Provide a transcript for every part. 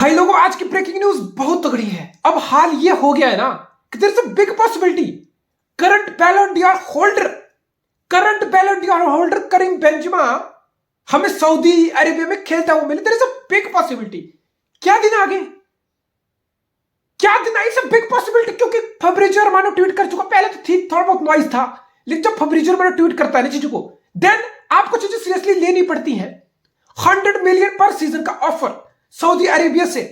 भाई लोगों, आज की ब्रेकिंग न्यूज बहुत तगड़ी है। अब हाल ये हो गया है ना कि there is a big possibility current Ballon d'Or holder Karim Benzema हमें सऊदी अरेबिया में खेलता हुआ मिले। There is a big possibility. क्या दिन आ गए, क्या दिन आई, इट्स अ बिग पॉसिबिलिटी। क्योंकि फब्रिजियो रोमानो ट्वीट कर चुका, पहले तो थी थोड़ा बहुत नॉइज था, लेकिन जब फब्रिजियो रोमानो ट्वीट करता है ना चीजों को, देन आपको चीजें सीरियसली लेनी पड़ती हैं। 100 मिलियन पर सीजन का ऑफर सऊदी अरेबिया से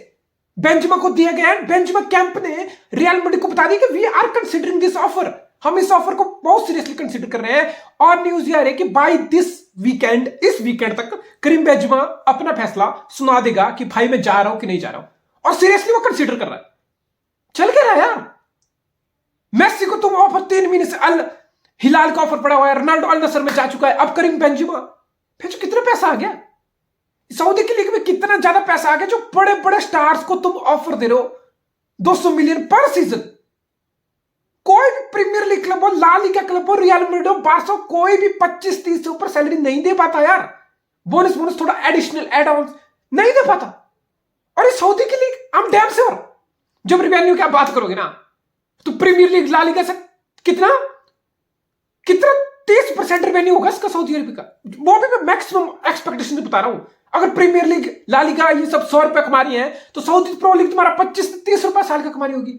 बेंजेमा को दिया गया है। बेंजेमा कैंप ने रियल मैड्रिड को बता दिया कि we are considering this offer, हम इस ऑफर को बहुत सीरियसली कंसीडर कर रहे हैं। और न्यूज ये आ रही है कि बाय दिस वीकेंड, इस वीकेंड तक करीम बेंजेमा अपना फैसला सुना देगा कि भाई मैं जा रहा हूं कि नहीं जा रहा हूं। और सीरियसली वो कंसीडर कर रहा है। चल क्या रहा है यार। मेसी को तुम ऑफर 3 महीने से अल हिलाल का ऑफर पड़ा हुआ है, रोनाल्डो अल नसर में जा चुका है, अब करीम बेंजेमा। फिर कितना पैसा आ गया सऊदी की लीग में, कितना ज्यादा पैसा आ गया जो बड़े बड़े स्टार्स को तुम ऑफर दे रहे हो 200 मिलियन पर सीजन। कोई भी प्रीमियर लीग क्लब हो, ला लीगा क्लब हो, रियल मैड्रिड हो, बार्सा, कोई भी 25-30 से ऊपर सैलरी नहीं दे पाता यार। बोनस थोड़ा एडिशनल एड ऑन नहीं दे पाता। और ये सऊदी की league, I am damn sure जब रिवेन्यू की आप बात करोगे ना, तो प्रीमियर लीग ला लीगा से कितना 30% रेवेन्यू होगा इसका सऊदी अरब का। वो भी मैं मैक्सिमम एक्सपेक्टेशन बता रहा हूं। अगर प्रीमियर लीग, ला लीगा ये सब 100 रुपए कमा रही है, तो सऊदी प्रो लीग तुम्हारा 25 से 30 रुपए साल का कमा रही होगी।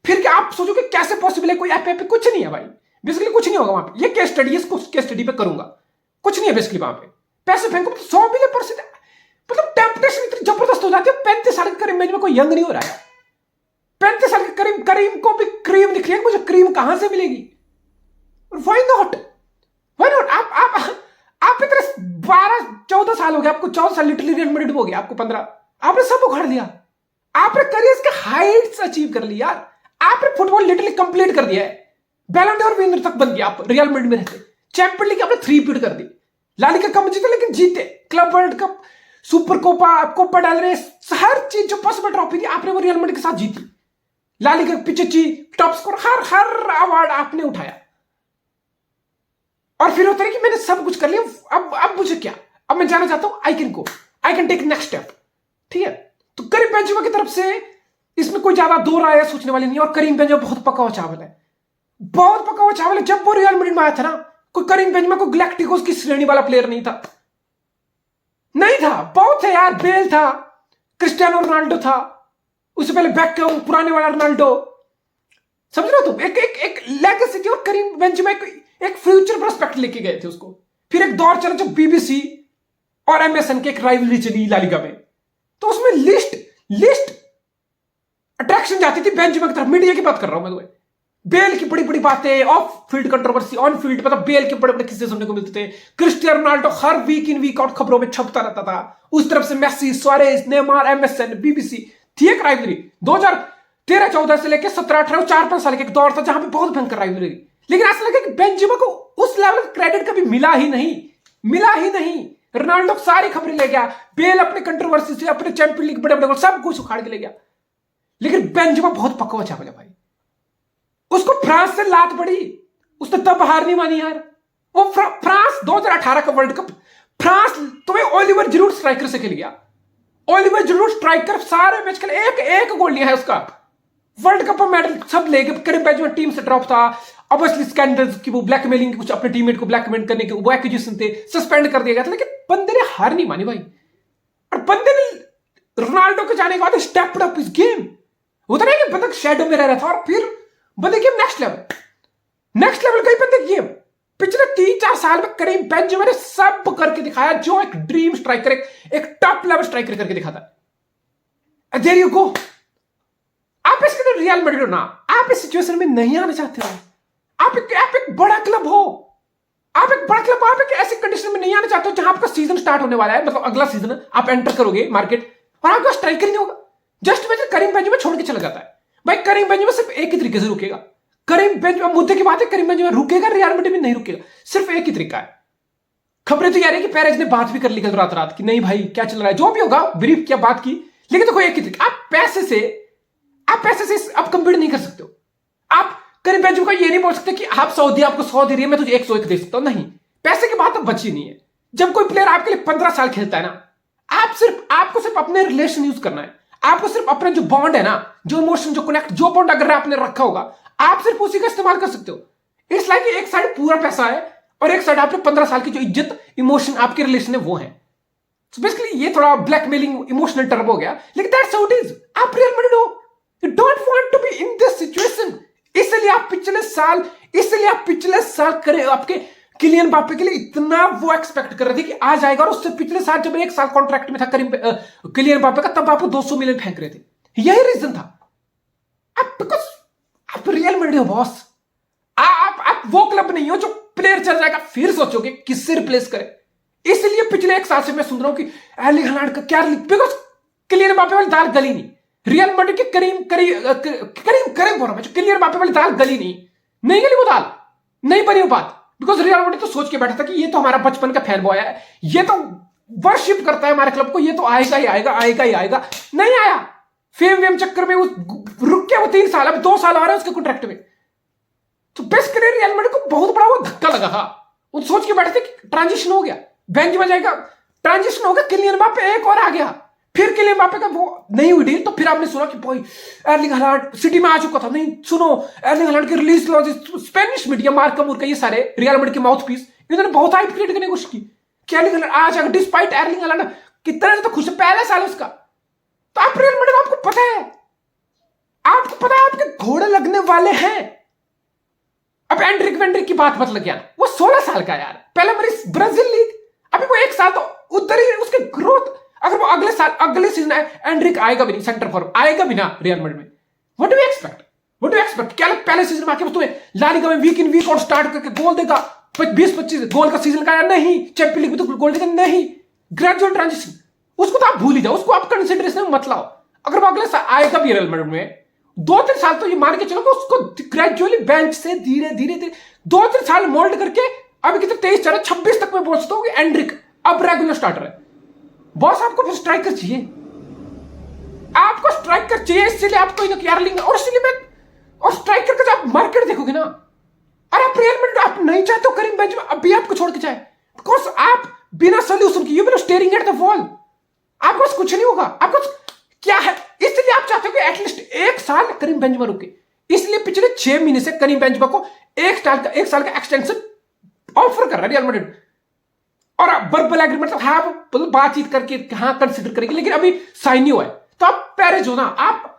फिर क्या आप सोचोगे कैसे पॉसिबल है? कोई ऐप कुछ नहीं है भाई, बेसिकली कुछ नहीं होगा वहां पे। ये केस स्टडी, इसको केस स्टडी पे करूंगा, कुछ नहीं है बेसिकली वहां पे। पैसे फेंको 100 मिलियन पर सीजन, मतलब टेम्पटेशन इतनी जबरदस्त हो जाती है। 35 साल के करीम में कोई यंग नहीं हो रहा है। 35 साल के करीम को भी क्रीम दिख रही है, मुझे क्रीम कहां से मिलेगी? Why not? आप इतने 12-14 साल हो गए आपको, 14 साल लिटरली रियल मैड्रिड हो गया आपको, 15, आपने सब उखाड़ लिया। आपने करियर के हाइट्स अचीव कर ली यार। आपने फुटबॉल लिटरली कंप्लीट कर दिया है। बैलन डोर विनर तक बन गया आप रियल मैड्रिड में रहते। चैंपियंस लीग आपने 3 पीट कर दी। ला लीगा कम जीते लेकिन जीते। Club world cup, super Copa del Rey, हर चीज जो पॉसिबल ट्रॉफी थी आपने वो रियल मैड्रिड के साथ जीती। ला लीगा पिचिची, टॉप स्कोर, हर अवार्ड आपने उठाया। और फिर होता है कि मैंने सब कुछ कर लिया, अब मुझे क्या? अब मैं जाना चाहता हूं I can take next step. ठीक है, तो करीम बेंजेमा की तरफ से इसमें कोई ज्यादा दो राय सोचने वाली नहीं है। और करीम बेंजेमा बहुत पका हुआ चावल है, बहुत पका हुआ चावल है। जब वो रियल मैड्रिड में आया था ना, कोई करीम बेंजेमा को गैलेक्टिकोस की श्रेणी वाला प्लेयर नहीं था। बहुत थे यार। बेल था, क्रिस्टियानो रोनाल्डो था, उससे पहले बैककम, पुराने वाला रोनाल्डो, समझ रहे हो तुम? एक लेगेसी थी। और करीम बेंजेमा एक फ्यूचर प्रोस्पेक्ट लेके गए थे उसको। फिर एक दौर चला जब बीबीसी और एमएसएन की एक राइवलरी चली ला लीगा में, तो उसमें लिस्ट अट्रैक्शन जाती थी बेंजेमा की तरफ। मीडिया की बात कर रहा हूं मैं तुम्हें। बेल की बड़ी बड़ी बातें, off field controversy, on field मतलब बेल के बड़े बड़े किस्से सुनने को मिलते थे। क्रिस्टियानो रोनाल्डो हर वीक इन वीक आउट खबरों में छपता रहता था। उस तरफ से Messi, Suarez, Neymar, MSN, BBC थी एक राइवलरी। 2013-14 से लेकर 17-18, 4-5 साल का एक दौर था जहां पे बहुत भयंकर राइवलरी। लेकिन ऐसा लगा कि बेंजेमा को उस लेवल का क्रेडिट कभी मिला ही नहीं। रोनाल्डो सारी खबरें ले गया, बेल अपने कंट्रोवर्सी से, अपने चैंपियन लीग बड़े बड़े सब कुछ उखाड़ के ले गया। लेकिन बेंजेमा बहुत पका हुआ चावल है भाई। उसको फ्रांस से लात पड़ी, उसने तब हार नहीं मानी यार। वो फ्रांस 2018 का वर्ल्ड कप, फ्रांस तुम्हें ओलिवर जिरूड स्ट्राइकर से खेल गया। ओलिवर जिरूड स्ट्राइकर सारे मैच के लिए एक गोल लिया है उसका। वर्ल्ड कप में मेडल सब ले गए। करीम बेंजेमा टीम से ड्रॉप था, ऑब्वियसली स्कैंडल्स की, वो ब्लैकमेलिंग की, कुछ अपने टीममेट को ब्लैकमेल करने के वो एक्यूजेशन थे, सस्पेंड कर दिया गया था। लेकिन बंदे ने हार नहीं मानी भाई। और बंदे ने रोनाल्डो के जाने के बाद स्टेप्ड अप हिज गेम। होता नहीं कि बंदा शैडो में रह रहा था और फिर बंदे गेम नेक्स्ट लेवल कई बंदे गेम। पिछले 3-4 साल में करीम बेंजेमा ने सब करके दिखाया जो एक ड्रीम स्ट्राइकर, एक टॉप लेवल स्ट्राइकर करके दिखाता। There you go. आप इसके लिए रियल मैड्रिड हो ना, आप इस सिचुएशन में नहीं आना चाहते हो। आप एक बड़ा क्लब हो, आप एक ऐसी कंडीशन में नहीं आना चाहते हो जहां आपका सीजन स्टार्ट होने वाला है। मतलब अगला सीजन आप एंटर करोगे मार्केट और आपका स्ट्राइकर नहीं होगा। जस्ट इमेजिन करीम बेंजेमा छोड़ के चला जाता है भाई। करीम बेंजेमा सिर्फ एक ही तरीके से रुकेगा। करीम बेंजेमा, मुद्दे की बात है, करीम बेंजेमा रुकेगा, रियल मैड्रिड में नहीं रुकेगा। सिर्फ एक ही तरीका है। खबरें तो यार है कि पेरेज ने बात भी कर ली कल रात कि नहीं भाई क्या चल रहा है, जो भी होगा ब्रीफ किया, बात की। लेकिन देखो एक ही तरीका, आप पैसे से आप कंपीट नहीं कर सकते हो। आप करीम बेंजेमा को ये नहीं बोल सकते कि आप सऊदी आपको 100 दे रही है, मैं तुझे 101 दे सकता हूं। नहीं, पैसे की बात अब बची नहीं है। जब कोई प्लेयर आपके लिए 15 साल खेलता है ना, आपको सिर्फ अपने रिलेशन यूज करना है। आपको सिर्फ अपना जो बॉन्ड है ना, जो इमोशन, जो कनेक्ट, जो बॉन्ड अगर आपने रखा होगा, आप सिर्फ उसी का इस्तेमाल कर सकते हो। इट्स लाइक एक साइड पूरा पैसा है और एक साइड आपने 15 साल की जो इज्जत, इमोशन, आपके रिलेशन है वो है। So basically ये थोड़ा ब्लैकमेलिंग इमोशनल टर्म हो गया, लेकिन दैट्स हाउ इट इज। आप रियल मैड्रिड हो, you don't want to be in this situation. इसलिए आप पिछले साल करे आपके किलियन म्बाप्पे के लिए इतना वो एक्सपेक्ट कर रहे थे कि आ जाएगा, और उससे पिछले साल जब 1 साल कॉन्ट्रैक्ट में था किलियन म्बाप्पे का, तब आपको 200 मिलियन फेंक रहे थे। यही रीजन था। आप रियल मैड्रिड हो बॉस। आप वो क्लब नहीं हो जो प्लेयर चल जाएगा फिर सोचोगे किससे रिप्लेस करें। इसलिए पिछले 1 साल से मैं सुन रहा हूं कि एर्लिंग हालैंड का क्या, बिकॉज किलियन म्बाप्पे वाली दाल गली नहीं। रियल मैड्रिड के करीम बोल रहा हूं, किलियन म्बाप्पे वाली दाल गली नहीं गली, वो दाल नहीं बनी वो बात। बिकॉज रियल मैड्रिड तो सोच के बैठा था कि ये तो हमारा बचपन का फैन बॉय है, ये तो वर्शिप करता है हमारे क्लब को, ये तो आएगा ही आएगा। नहीं आया। फेम चक्कर में वो रुक गया। वो 3 साल, अब 2 साल आ रहे हैं उसके कॉन्ट्रैक्ट में। तो बेसिकली रियल मैड्रिड को बहुत बड़ा वो धक्का लगा था। वो सोच के बैठे थे कि ट्रांजिशन हो गया, बेंच में जाएगा, ट्रांजिशन हो गया, किलियन म्बाप्पे एक और आ गया। फिर किलियन म्बाप्पे का वो नहीं हुई डील, तो फिर आपने सुना कि भाई एर्लिंग हालैंड सिटी में आ चुका था। नहीं सुनो, एर्लिंग हालैंड की release clause, Spanish media, मार्का Murka, ये सारे रियल मैड्रिड के माउथपीस, इन्होंने बहुत हाइप क्रिएट करने की कोशिश की कि एर्लिंग हालैंड आ जाएगा। डिस्पाइट एर्लिंग हालैंड कितना तो खुश है, पहला साल उसका। तो आप रियल मैड्रिड, आपको पता है आपके घोड़े लगने वाले हैं। अब एंड्रिक वेंड्रिक की बात मत लग यार, वो 16 साल का यार, पहले मेरी ब्राजील लीग, अभी वो 1 साल तो उधर ही उसके ग्रोथ। अगर वो अगले सीजन एंड्रिक आएगा भी नहीं, सेंटर फॉरवर्ड आएगा भी ना रियल मैड्रिड में, व्हाट डू यू एक्सपेक्ट? क्या पहले सीजन में आके तुम्हें ला लीगा में week in week out start करके गोल देगा, 20-25 गोल का सीजन का? नहीं। चैंपियंस लीग में तो गोल देगा नहीं। ग्रेजुअल ट्रांजिशन, उसको तो आप भूल ही जाओ, उसको आप कंसिडरेशन में मत लाओ। अगर वो अगले साल आएगा भी रियल मैड्रिड में, 2-3 साल तो ये मान के चलो कि उसको ग्रेजुअली बेंच से धीरे 2-3 साल मोल्ड करके, अभी कितने 23 चल रहा है, 26 तक मैं बोल सकता हूँ कि एंड्रिक अब रेगुलर स्टार्टर है। बॉस आपको फिर स्ट्राइकर चाहिए, इसलिए आपको एर्लिंग, और इसलिए मैं, और स्ट्राइकर का जब आप मार्केट देखोगे ना, और आप रियल मैड्रिड आप नहीं चाहते हो करीम बेंजेमा अभी आपको छोड़ के जाए, बिकॉज आप बिना सोल्यूशन के, you will staring at the wall, आपको बस कुछ नहीं होगा। आपको क्या है, इसलिए आप चाहते हो कि एटलीस्ट 1 साल करीम बेंजेमा रुके। इसलिए पिछले 6 महीने से करीम बेंजेमा को 1 साल का एक्सटेंशन ऑफर कर रहा है रियल मैड्रिड, और वर्बल एग्रीमेंट तो हाँ मतलब बातचीत करके हाँ कंसिडर करेगी, लेकिन अभी साइन नहीं हुआ है। तो आप पेरेज हो ना, आप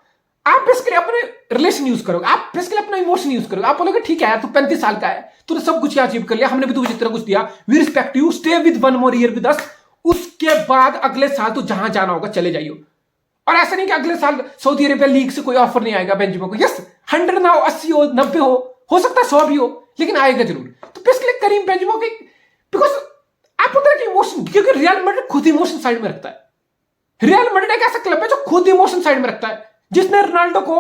बेसिकली अपने रिलेशन यूज करोगे, आप बेसिकली अपना इमोशन यूज करोगे। आप बोलोगे ठीक है यार, तू 35 साल का है, तूने सब कुछ अचीव कर लिया, हमने भी तुझे जितना कुछ दिया, we respect you, stay with 1 more year with us. उसके बाद अगले साल तो जहां जाना होगा चले जाइए। और ऐसा नहीं कि अगले साल सऊदी अरेबिया लीग से कोई ऑफर नहीं आएगा बेंजेमा को। यस 100 ना हो, 80 हो, 90 हो सकता है 100 भी हो, लेकिन आएगा जरूर। तो बेसिकली करीम बेंजेमा की, बिकॉज आप उधर के इमोशन, क्योंकि रियल मैड्रिड खुद इमोशन साइड में रखता है। रियल मैड्रिड एक ऐसा क्लब है जो खुद इमोशन साइड में रखता है। जिसने रोनाल्डो को,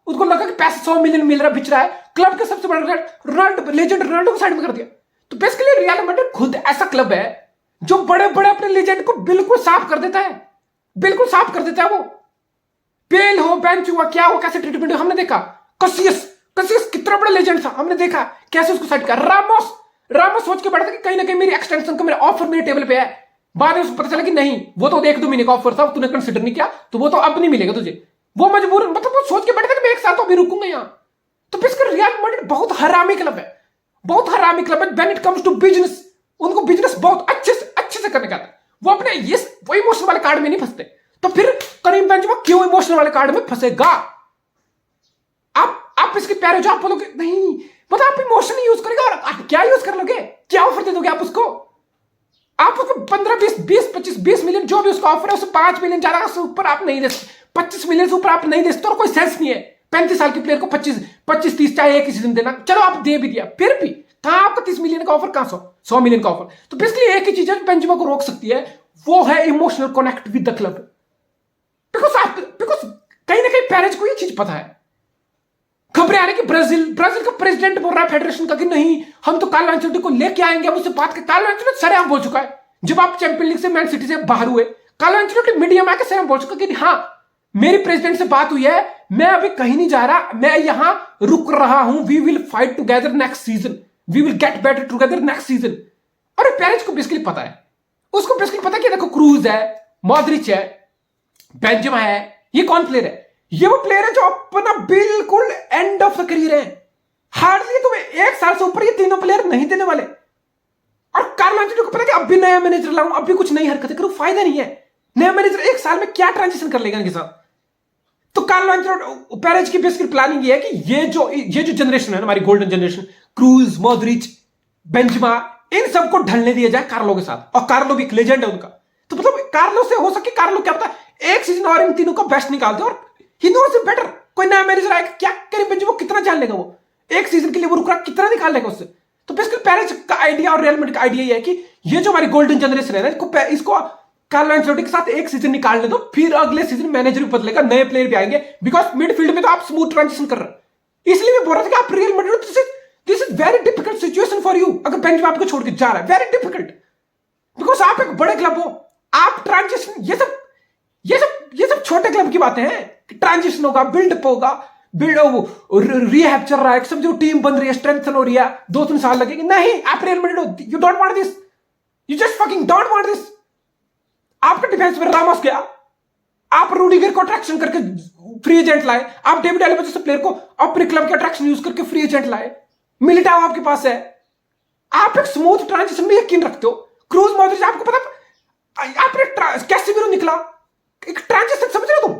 उसको लगा कि पैसे 100 मिलियन मिल रहा बिच रहा है, क्लब के सबसे बड़ा रोनाल्डो लेजेंड रोनाल्डो को साइड में कर दिया। तो बेसिकली रियल मैड्रिड खुद ऐसा क्लब है जो बड़े बड़े अपने लेजेंड को बिल्कुल साफ कर देता है, बिल्कुल साफ कर देता है। वो पेल हो, बेंच हुआ, क्या हो, कैसे ट्रीटमेंट हो, हमने देखा। कसियस कितना बड़ा लेजेंड था, हमने देखा कैसे उसको साइड कर। रामोस सोच के बैठा था कि कहीं ना कहीं मेरी एक्सटेंशन का मेरा ऑफर मेरे टेबल पे है। बाद में उसको पता चला कि नहीं, वो तो 1-2 महीने का ऑफर था, तूने कंसिडर नहीं किया, तो वो तो अब नहीं मिलेगा तुझे। वो मजबूर, मतलब वो सोच के बैठा था कि मैं 1 साल तो अभी रुकूंगा यहाँ। तो बेसिकली रियल मैड्रिड बहुत हरामी क्लब है, बहुत हरामी क्लब है। When it comes to business, उनको बिजनेस बहुत अच्छे से करने का आता है। वो अपने वो इमोशनल वाले कार्ड में नहीं फंसते। तो फिर करीम बेंजेमा क्यों इमोशनल वाले कार्ड में फंसेगा? आप इसके प्यारे जो आप बोलोगे नहीं, मतलब आप इमोशन यूज करेगा, और आप क्या यूज कर लोगे, क्या ऑफर दे दोगे आप उसको? आप उसको 15-20 मिलियन जो भी उसका ऑफर है, उससे 5 मिलियन ज्यादा से ऊपर आप नहीं दे सकते, 25 मिलियन से ऊपर आप नहीं दे सकते। और कोई सेंस नहीं है 35 साल के प्लेयर को 25-30 चाहे एक ही सीजन देना। चलो आप दे भी दिया, फिर भी कहां आपका 30 मिलियन का ऑफर, कहां 100 मिलियन का ऑफर? तो बेसिकली एक ही चीज है बेंजेमा को रोक सकती है, वो है emotional connect with the club. Because कहीं ना कहीं पेरेज को ये चीज पता है। खबरें आ रही कि ब्राजील का प्रेसिडेंट बोल रहा है फेडरेशन का कि नहीं, हम तो कार्लो एंचेलोटी को लेके आएंगे। अब उससे बात कर, कार्लो एंचेलोटी सरेआम बोल चुका है जब आप चैंपियंस लीग से मैन सिटी से बाहर हुए। कार्लो एंचेलोटी मीडिया में आकर सरेआम बोल चुका कि हाँ मेरी प्रेसिडेंट से बात हुई है, मैं अभी कहीं नहीं जा रहा, मैं यहां रुक रहा हूं, we will fight together next season, we will get better together next season. और पेरेज को बेसिकली पता है, उसको बेसिकली पता है कि देखो क्रूज है, मॉड्रिच है, बेंजेमा है, ये कौन प्लेयर है? ये वो प्लेयर है जो अपना बिल्कुल एंड ऑफ द करियर है। हार्डली तुम्हें 1 साल से ऊपर ये तीनों प्लेयर नहीं देने वाले। और कार्लो एंचेलोटी को पता है कि अब भी नया मैनेजर लाऊं, अब भी कुछ नई हरकतें करूं, फायदा नहीं है। नया मैनेजर 1 साल में क्या ट्रांजिशन कर लेगा इनके साथ? तो कार्लो एंचेलोटी पेरेज की बेसिकली प्लानिंग ये है कि ये जो जनरेशन है हमारी golden generation, Kroos, Modric, Benzema, इन सबको ढलने दिया जाए कार्लो के साथ। और कार्लो भी एक लेजेंड है उनका, तो मतलब कार्लो से हो सके, कार्लो क्या पता एक सीजन और इन तीनों का बेस्ट निकाल दे। और ही नोज इट बेटर। कोई नया मैनेजर आएगा, क्या करीम बेंजेमा कितना जान लेगा? वो एक सीजन के लिए वो रुक रहा, कितना निकाल लेगा उससे? तो बेसिकली पेरेज का आइडिया और रियल मैड्रिड का आइडिया ये है कि ये जो हमारी गोल्डन जनरेशन है ना, इसको कार्लो एंचेलोटी के साथ एक सीजन निकालने दो, फिर अगले सीजन मैनेजर भी बदलेगा, नए प्लेयर भी आएंगे। बिकॉज मिडफील्ड में तो आप स्मूथ ट्रांजिशन कर रहे हैं। इसलिए मैं बोल रहा था कि आप Real Madrid, this is very difficult situation for you. अगर बेंजेमा आपको छोड़ के जा रहा है, वेरी डिफिकल्ट, बिकॉज आप एक बड़े क्लब हो। आप ट्रांजिशन, ये सब छोटे क्लब की बातें हैं। ट्रांजिशन होगा, बिल्डअप होगा, रिहैब चल रहा है, समझो टीम बन रही है, स्ट्रेंथन हो रही है, 2-3 साल लगेंगे। नहीं, आप रियल मैड्रिड हो, you don't want this, you just fucking don't want this. आपका डिफेंस में रामोस गया, आप रूडिगर को अट्रैक्शन करके फ्री एजेंट लाए, आप डेविड एल्बा जैसे प्लेयर को अपने क्लब के अट्रैक्शन यूज करके फ्री एजेंट लाए, मिलिटाओ आपके पास है। आप एक स्मूथ ट्रांजिशन में यकीन रखते हो। क्रूज, मॉड्रिच, आपको पता आपने कैसेमिरो निकला, एक ट्रांजिशन समझ रहे हो तुम?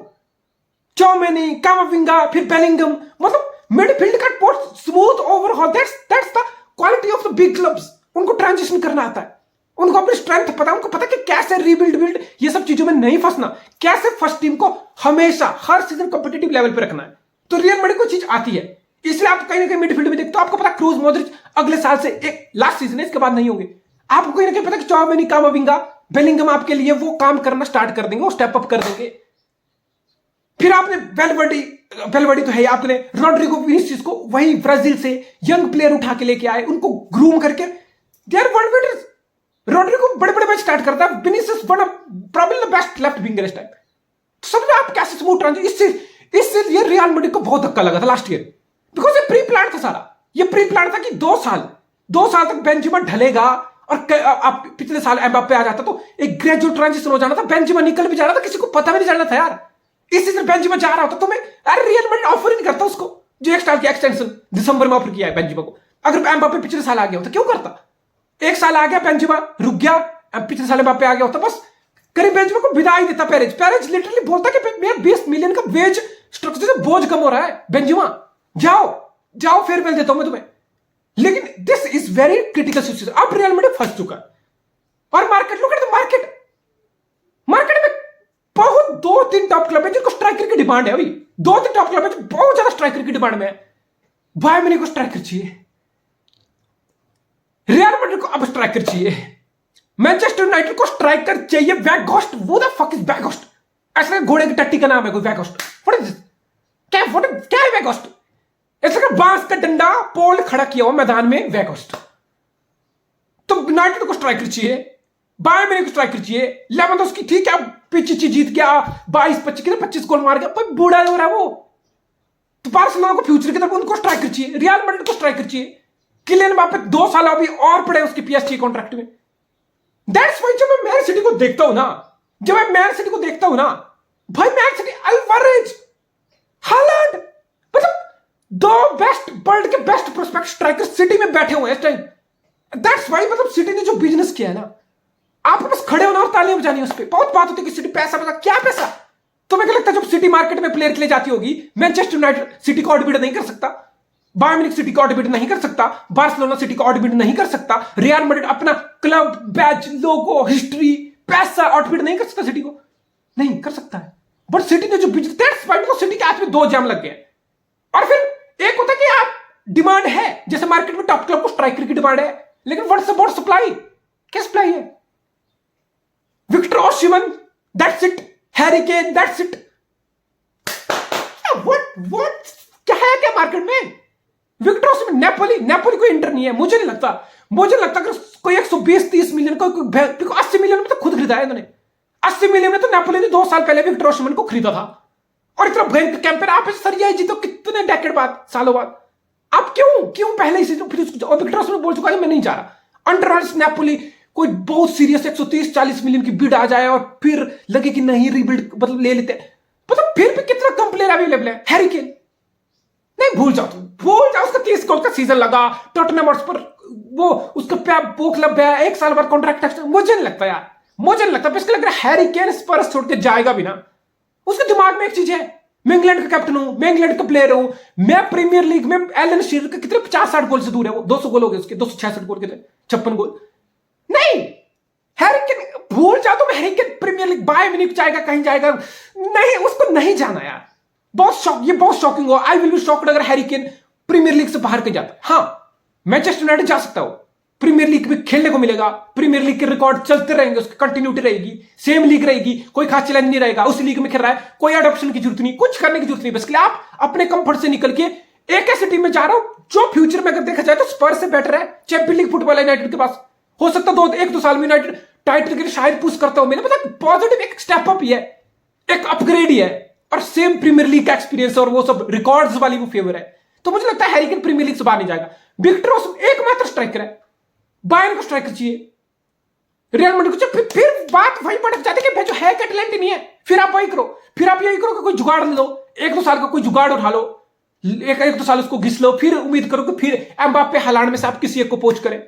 चौमेनी, कामाविंगा, फिर बेलिंगम, मतलब मिडफील्ड का बहुत smooth overall. That's the quality of the big clubs. उनको ट्रांजिशन करना आता है, उनको अपनी स्ट्रेंथ पता है, उनको पता कि कैसे रीबिल्ड बिल्ड, ये सब चीजों में नहीं फंसना, कैसे फर्स्ट टीम को हमेशा हर सीजन कॉम्पिटिटिव लेवल पे रखना है। तो रियल मैड्रिड को चीज आती है, इसलिए आप कहीं ना कहीं मिडफील्ड में देखते हो। आपको पता क्रूज, मॉड्रिच अगले साल से एक लास्ट सीजन है, इसके बाद नहीं होंगे। आपको कहीं ना कहीं पता कि चौमेनी, कामाविंगा, बेलिंगम आपके लिए वो काम करना स्टार्ट कर देंगे, वो स्टेप अप कर देंगे। फिर आपने वेलवर्डी तो है, आपने रोड्रिगो, विनीसियस को वही ब्राजील से यंग प्लेयर उठा के लेके आए, उनको ग्रूम करके they are world beaters. Rodrigo बड़े मैच स्टार्ट करता है, Vinicius one of probably the best left winger इस टाइम। समझ आप कैसे स्मूथ ट्रांजिशन। इससे ये रियल मैड्रिड को बहुत धक्का लगा था लास्ट ईयर, बिकॉज ये प्री प्लान था सारा। ये प्री प्लान था कि 2 साल तक बेंजेमा ढलेगा, और आप पिछले साल एम्बाप्पे आ जाता तो एक ग्रेजुअल ट्रांजिशन हो जाना था। बेंजेमा निकल भी जा रहा था, किसी को पता भी नहीं चलना था यार। इस सीजन बेंजेमा जा रहा होता तो मैं, अरे रियल मैड्रिड ऑफर ही नहीं करता उसको, जो 1 साल की एक्सटेंशन दिसंबर में ऑफर किया है बेंजेमा को। अगर एम्बाप्पे पिछले साल आ गया होता, क्यों करता? 1 साल आ गया, बेंजेमा रुक गया, पिछले साल एम्बाप्पे आ गया होता, बस करीब बेंजेमा को विदा ही देता। पेरेज लिटरली बोलता कि मेरा 20 मिलियन का वेज स्ट्रक्चर से बोझ कम हो रहा है, बेंजेमा जाओ फेयरवेल देता हूं मैं तुम्हें। लेकिन this is very critical situation. अब रियल मैड्रिड फंस चुका है। और market, look at the market में बहुत 2-3 टॉप क्लब है जिनको स्ट्राइकर की डिमांड है। अभी 2-3 टॉप क्लब है जो बहुत ज्यादा स्ट्राइकर की डिमांड में है। बायर्न म्यूनिख को स्ट्राइकर चाहिए, रियल मैड्रिड को अब स्ट्राइकर चाहिए, मैनचेस्टर यूनाइटेड को स्ट्राइकर चाहिए। वेगोस्ट, वो द फक इज वेगोस्ट? ऐसा घोड़े की टट्टी का नाम है कोई वेगोस्ट? What is this? क्या है वेगोस्ट? ऐसा बांस का डंडा पोल खड़ा किया हुआ मैदान में, वेगोस्ट। तो यूनाइटेड को स्ट्राइकर चाहिए, बायर्न म्यूनिख को स्ट्राइकर चाहिए। लेवेंडोव्स्की ठीक है, पिचिची जीत गया, 22-25 गोल मार गया, पर बूढ़ा हो रहा है वो। तो बार्सिलोना को फ्यूचर की तरफ उनको स्ट्राइकर चाहिए, रियल मैड्रिड को स्ट्राइकर चाहिए। किलियन एम्बाप्पे 2 साल अभी और पड़े उसके पीएसजी कॉन्ट्रैक्ट में। दैट्स व्हाई जब मैं मैन सिटी को देखता हूं ना, भाई मैन सिटी, अल्वारेज, हालैंड, मतलब 2 बेस्ट, वर्ल्ड के बेस्ट प्रोस्पेक्ट स्ट्राइकर सिटी में बैठे हुए हैं इस टाइम। दैट्स व्हाई मतलब सिटी ने जो बिजनेस किया है ना, आप बस खड़े होना और तालियां बजानी। उस पर बहुत बात होती है कि सिटी पैसा, क्या पैसा? तुम्हें क्या लगता है जब सिटी मार्केट में प्लेयर के लिए जाती होगी, मैनचेस्टर यूनाइटेड सिटी को आउटबिड नहीं कर सकता, बायर्न म्यूनिख सिटी को आउटबिड नहीं कर सकता, बार्सिलोना सिटी को आउटबिड नहीं कर सकता, रियल मैड्रिड अपना क्लब, बैच, लोगो, हिस्ट्री, पैसा आउटबिड नहीं कर सकता, सिटी को नहीं कर सकता है। बट सिटी ने जो बिजनेस, दैट्स व्हाई तो सिटी के हाथ में 2 जैम लग गए। और फिर एक होता है कि आप डिमांड है, जैसे मार्केट में टॉप क्लब को स्ट्राइकर की डिमांड है, लेकिन व्हाट्स अबाउट सप्लाई? क्या सप्लाई है? Victor Osimhen, that's it. Harry Kane, that's it. What क्या है क्या मार्केट में? विक्टर ओसिमन, नेपोली कोई इंटर नहीं है, मुझे नहीं लगता कि कोई 120-30 मिलियन को, 80 मिलियन में तो खुद खरीदा है इन्होंने। 80 मिलियन में तो नेपोली ने 2 साल पहले विक्टर ओसिमन को खरीदा था। और इतना भयंकर कैंपेन, आप सरिया जीतो कितने डेकेड बाद, सालों बाद। आप क्यों पहले इसे, फिर उसको, और विक्टर ओसिमन बोल चुका है मैं नहीं जा रहा। अंडर नेपोली कोई बहुत सीरियस 130-40 मिलियन की बिड आ जाए और फिर लगे कि नहीं रीबिल्ड मतलब ले लेते हैं, मतलब फिर भी कितना कम प्लेयर अवेलेबल है। हैरी केन, नहीं भूल जाओ तुम, भूल जाओ। उसका 30 गोल का सीजन लगा टॉटनहम हॉटस्पर, वो उसका वो क्लब है, 1 साल बाद कॉन्ट्रैक्ट एक्सटेंड। मुझे नहीं लगता यार, मुझे नहीं लगता। इसका लग रहा है हैरी केन स्पर्स छोड़ के जाएगा भी ना। उसके दिमाग में एक चीज है, मैं इंग्लैंड का कैप्टन हूं, मैं इंग्लैंड का प्लेयर हूं, मैं प्रीमियर लीग में एलन शीरर के कितने 50-60 गोल से दूर है वो। 200 गोल हो गए उसके, 266 गोल के थे, 56 गोल। नहीं, हैरी केन भूल जाओ तुम। हैरी केन प्रीमियर लीग बाय म्यूनिख जाएगा, कहीं जाएगा नहीं, उसको नहीं जाना यार। बहुत शॉक, ये बहुत शॉकिंग हो। आई विल बी शॉक्ड अगर हैरी केन प्रीमियर लीग से बाहर के जाता। हाँ, मैनचेस्टर यूनाइटेड जा सकता हो, प्रीमियर लीग में खेलने को मिलेगा, प्रीमियर लीग के रिकॉर्ड चलते रहेंगे, उसकी कंटिन्यूटी रहेगी, सेम लीग रहेगी, कोई खास चैलेंज नहीं रहेगा। उस लीग में खेल रहा है, कोई अडॉप्शन की जरूरत नहीं, कुछ करने की जरूरत नहीं। बस आप अपने कंफर्ट से निकल के एक ऐसी टीम में जा रहा हूं जो फ्यूचर में अगर देखा जाए तो स्पर्स से बेटर है। चैंपियन लीग फुटबॉल यूनाइटेड के पास हो सकता है 1-2 साल में यूनाइटेड टाइटल के लिए शायद पुश करता हूं। मैंने पता पॉजिटिव एक स्टेप अप ही है, एक अपग्रेड ही है, और सेम प्रीमियर लीग का एक्सपीरियंस और वो सब रिकॉर्ड्स वाली वो फेवर है। तो मुझे लगता है हैरी केन प्रीमियर लीग से बाहर नहीं जाएगा। विक्टर ओसिमहेन एकमात्र स्ट्राइकर है, बायर्न को स्ट्राइकर चाहिए, रियल मैड्रिड को। फिर बात वही पटक जाती है कि जो है क्या टैलेंट नहीं है। फिर आप वही करो, फिर आप यही करो कि कोई जुगाड़ ले लो, 1-2 साल का कोई जुगाड़ उठा लो, 1-2 साल उसको घिस लो, फिर उम्मीद करो कि फिर एम्बाप्पे हालांड में से आप किसी एक को पोच करें।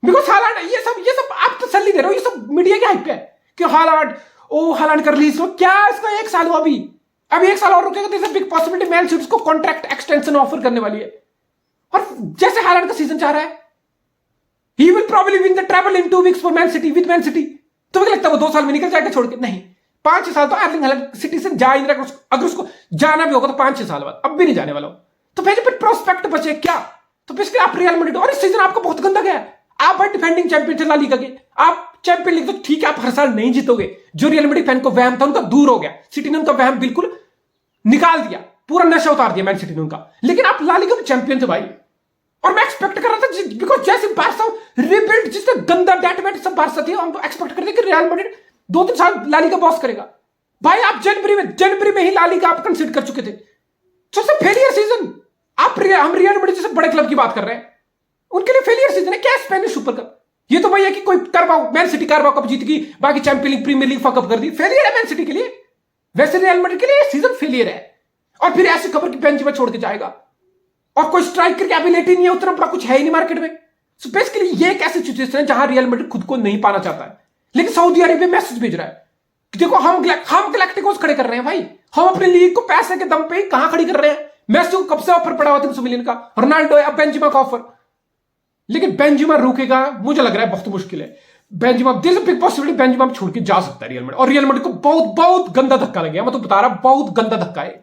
बिकॉज हालांड, ये सब आप तसल्ली दे रहे हो, ये सब मीडिया की हाइप है कि हालांड का रिलीज हो। क्या इसका 1 साल हुआ अभी 1 साल और रुकेगा तो बिग पॉसिबिलिटी मैन सिटी उसको कॉन्ट्रैक्ट एक्सटेंशन ऑफर करने वाली है। और जैसे हालांड का सीजन चाह रहा है, he will probably win the treble in 2 weeks for Man City with Man City। तो मुझे लगता है वो 2 साल में निकल जाएगा छोड़ के। नहीं, 5-6 साल तो एर्लिंग हालैंड सिटी से जा ही नहीं रहा। अगर उसको जाना भी होगा तो 5-6 साल बाद, अब भी नहीं जाने वाला हो। तो फिर प्रोस्पेक्ट बचे क्या? तो बेसिकली आप रियल मैड्रिड, और इस सीजन आपका बहुत गंदा गया है। आप डिफेंडिंग चैंपियन ला लीगा के, आप चैंपियन लीग तो ठीक है, आप हर साल नहीं जीतोगे। जो रियल मैड्रिड फैन को वहम था उनका दूर हो गया, सिटी ने उनका वहम बिल्कुल निकाल दिया, पूरा नशा उतार दिया मैन सिटी ने उनका। लेकिन आप ला लीगा में चैंपियन थे भाई, और मैं एक्सपेक्ट कर रहा था बिकॉज जैसे बारसा रिबिल्ड, जिससे गंदा डेटमेट सब बारसा थी, हम तो एक्सपेक्ट करते कि रियल मैड्रिड 2-3 साल ला लीगा बॉस करेगा। भाई आप जनवरी में ही ला लीगा आप कंसीडर कर चुके थे। सबसे फेलियर सीजन। हम रियल मैड्रिड जैसे बड़े क्लब की बात कर रहे हैं, उनके लिए फेलियर सीजन है क्या स्पेनिश सुपर कप? ये तो भाई है कि कोई करवाओ, मैन सिटी करवाओ कप जीत गई, बाकी champion league Premier League fuckup कर दी। फेलियर है मैन सिटी के लिए, वैसे रियल मैड्रिड के लिए सीजन फेलियर है। और फिर ऐसी खबर की बेंच में छोड़ के जाएगा, और कोई स्ट्राइकर की एबिलिटी नहीं है, उतना बड़ा कुछ है ही नहीं मार्केट में। सो बेसिकली ये एक ऐसी सिचुएशन है जहां रियल मैड्रिड खुद को नहीं पाना चाहता है, लेकिन सऊदी अरेबिया मैसेज भेज रहा है कि देखो हम गैलेक्टिकोस खड़े कर रहे हैं भाई, हम अपनी लीग को पैसे के दम पे कहां खड़ी कर रहे हैं। मेसी को कब से ऑफर पड़ा हुआ 300 मिलियन का, रोनाल्डो है, अब बेंजेमा का ऑफर। लेकिन बेंजेमा रुकेगा मुझे लग रहा है बहुत मुश्किल है। Benzema this big possibility Benzema छोड़ के जा सकता है रियल मैड्रिड, और रियल मैड्रिड को बहुत बहुत गंदा धक्का लग गया। मैं तो बता रहा बहुत गंदा धक्का है।